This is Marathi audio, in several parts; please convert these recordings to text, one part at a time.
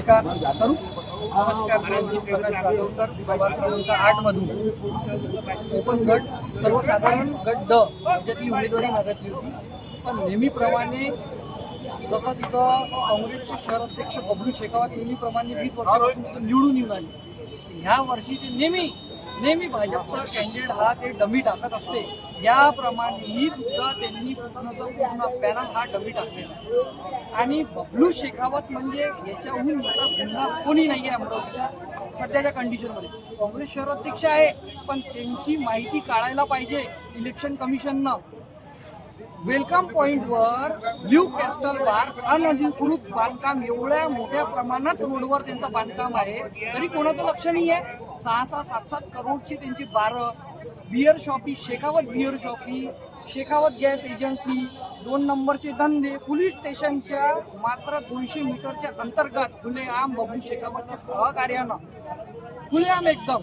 नमस्कार करू. नमस्कार. प्रकाश राजवकर, प्रभाग क्रमांक 8 मधून ओपन गट सर्वसाधारण गट ड याच्यातली उमेदवारी मागितली होती. पण नेहमीप्रमाणे जसं तिथं काँग्रेसचे शहर अध्यक्ष बबलू शेखावत नेहमीप्रमाणे 20 वर्षापासून तिथं निवडून येऊन आले. ह्या वर्षी ते नेहमी भाजपचा कॅन्डिडेट हा ते डमी टाकत असते. याप्रमाणे ही सुद्धा त्यांनी पूर्ण पॅनल हा डमी टाकलेला आहे. आणि बबलू शेखावत म्हणजे याच्याहून मोठा गुन्हा कोणी नाही आहे अमरावतीच्या सध्याच्या कंडिशनमध्ये. काँग्रेस शहर अध्यक्ष आहे, पण त्यांची माहिती काढायला पाहिजे इलेक्शन कमिशननं. वेलकम पॉइंटवर ब्ल्यू कॅस्टल बार अनधिकृत बांधकाम, एवढ्या मोठ्या प्रमाणात रोडवर त्यांचं बांधकाम आहे, तरी कोणाचं लक्ष नाही आहे. 6-7 करोडची त्यांची बारं beer shoppe, Shekhawat beer shoppe, Shekhawat gas agency, 2 नंबरचे धंदे, पोलीस स्टेशनच्या मात्र 200 मीटरच्या अंतर्गत खुलेआम बबलू शेखावतच्या सहकार्यानं खुलेआम एकदम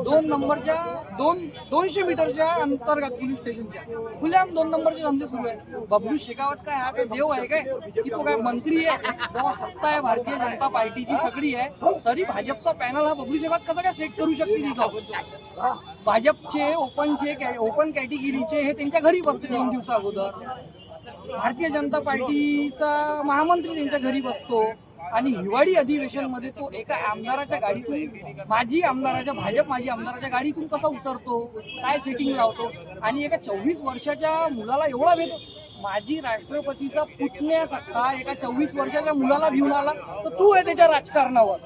2 नंबरच्या 200 मीटरच्या अंतर्गत पोलीस स्टेशनच्या खुलेआम 2 नंबरचे धंदे सुरू आहे. बबलू शेखावत काय हा काय देव आहे काय की तो काय मंत्री आहे? जेव्हा सत्ता आहे भारतीय जनता पार्टीची सगळी आहे, तरी भाजपचा पॅनल हा बबलू शेखावत कसा काय सेट करू शकते तिथं? भाजपचे ओपन कॅटेगरीचे हे त्यांच्या घरी बसते 2 दिवसा अगोदर. भारतीय जनता पार्टीचा महामंत्री त्यांच्या घरी बसतो आणि हिवाळी अधिवेशनमध्ये तो एका आमदाराच्या गाडीतून माजी आमदाराच्या गाडीतून कसा उतरतो, काय सेटिंग लावतो आणि एका 24 वर्षाच्या मुलाला एवढा भेट. माजी राष्ट्रपतीचा पुतण्या सत्ता एका 24 वर्षाच्या मुलाला घेऊन आला, तर तू आहे त्याच्या राजकारणावर.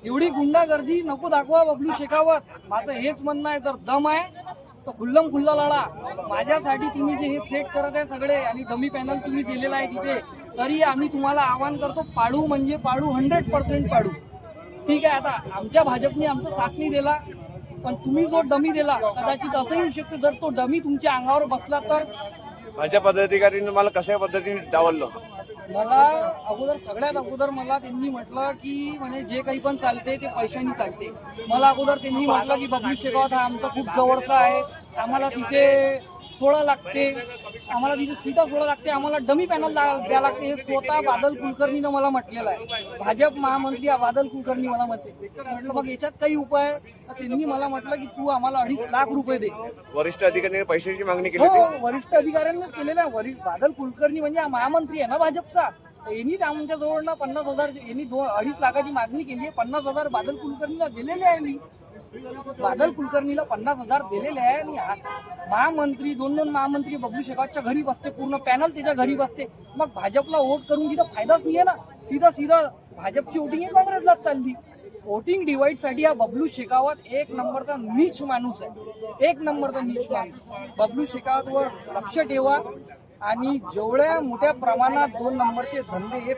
एवढी गुंडागर्दी नको दाखवा बबलू शेखावत. माझं हेच म्हणणं आहे, जर दम आहे तर खुल्लम खुल्ला लढा. माझ्यासाठी तुम्ही जे हे सेट करत आहे सगळे आणि डमी पॅनल तुम्ही दिलेला आहे तिथे, तरी आम्ही तुम्हाला आवाहन करतो, पाडू म्हणजे पाडू, 100% पाडू. ठीक आहे, आता आमच्या भाजपने आमचा साथ नाही दिला, पण तुम्ही जो डमी दिला कदाचित असंही होऊ शकते, जर तो डमी तुमच्या अंगावर बसला तर. माझ्या पदाधिकाऱ्यांनी मला कशा पद्धतीने डावललं, मला सगळ्यात अगोदर मला त्यांनी म्हटलं की म्हणजे जे काही पण चालते ते पैशांनी चालते. मला अगोदर त्यांनी म्हटलं की बबलू शेखावत हा आमचा खूप जवळचा आहे, आम्हाला तिथे सोडा लागते, आम्हाला तिथे सीटा सोडा लागते, आम्हाला डमी पॅनल द्यावं लागते. हे स्वतः बादल कुलकर्णीनं मला म्हटलेलं आहे. भाजप महामंत्री बादल कुलकर्णी मला म्हटलं मग याच्यात काही उपाय? तर त्यांनी मला म्हटलं की तू आम्हाला 2.5 लाख रुपये दे. वरिष्ठ अधिकाऱ्यांनी पैशाची मागणी केली. हो, वरिष्ठ अधिकाऱ्यांनीच केलेलं आहे. बादल कुलकर्णी म्हणजे महामंत्री आहे ना भाजपचा. यांनीच आमच्या जवळनं 50,000 यांनी 2.5 लाखाची मागणी केली आहे. 50,000 बादल कुलकर्णीला दिलेले आहे. मी बादल कुलकर्णीला 50,000 दिलेले आहे. आणि महामंत्री 2 महामंत्री बबलू शेखावतच्या घरी बसते, पूर्ण पॅनल त्याच्या घरी बसते. मग भाजपला वोट करून तिथं फायदाच नाही आहे ना. सीधा भाजपची वोटिंग ही काँग्रेसलाच चालली. वोटिंग डिवाइडसाठी हा बबलू शेखावत 1 नंबरचा नीच माणूस आहे. 1 नंबरचा नीच माणूस. बबलू शेखावतवर लक्ष ठेवा. आणि जेवढ्या मोठ्या प्रमाणात 2 नंबरचे धंदे हे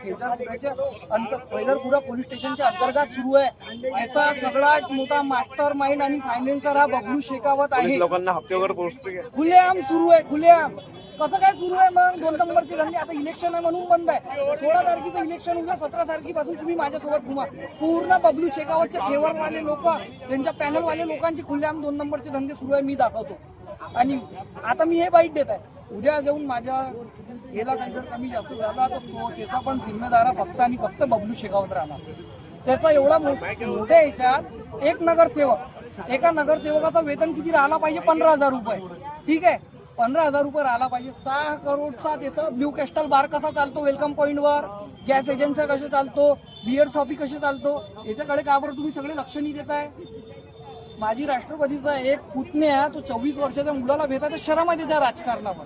फैजरपुरा पोलीस स्टेशनच्या अंतर्गत सुरू आहे, याचा सगळ्यात मोठा मास्टर माइंड आणि फायनान्सर हा बबलू शेखावत आहे. लोकांना हप्ते वगैरे पोहोचते, खुलेआम सुरू आहे. खुलेआम कसं काय सुरू आहे? मग 2 नंबरचे धंदे आता इलेक्शन आहे म्हणून बंद आहे. 16 तारखेचं इलेक्शन उद्या, 17 तारखेपासून तुम्ही माझ्यासोबत घुमा. पूर्ण बबलू शेखावतचे फेवरवाले लोक, त्यांच्या पॅनलवाले लोकांचे खुलेआम 2 नंबरचे धंदे सुरू आहे. मी दाखवतो. आणि आता मी हे बाईट देत आहे, उद्या जाऊन माझ्या याला काही जर कमी जास्त झाला तर त्याचा पण जिम्मेदार फक्त आणि फक्त बबलू शेखावत राहणार. त्याचा एवढा मोठ्या याच्यात एका नगरसेवकाचं वेतन किती राहिला पाहिजे? 15,000 रुपये. ठीक आहे, 15,000 रुपये राहिला पाहिजे. 6 करोडचा त्याचा ब्ल्यू कॅस्टल बार कसा चालतो वेलकम पॉइंटवर, गॅस एजन्सी कसे चालतो, बिअर शॉपी कसे चालतो, याच्याकडे का बरं तुम्ही सगळे लक्ष नाही देत आहे? माजी राष्ट्रपतीचा एक पुतण्या तो 24 वर्षाच्या मुलाला भेटतात, शरम आहे त्याच्या राजकारणावर.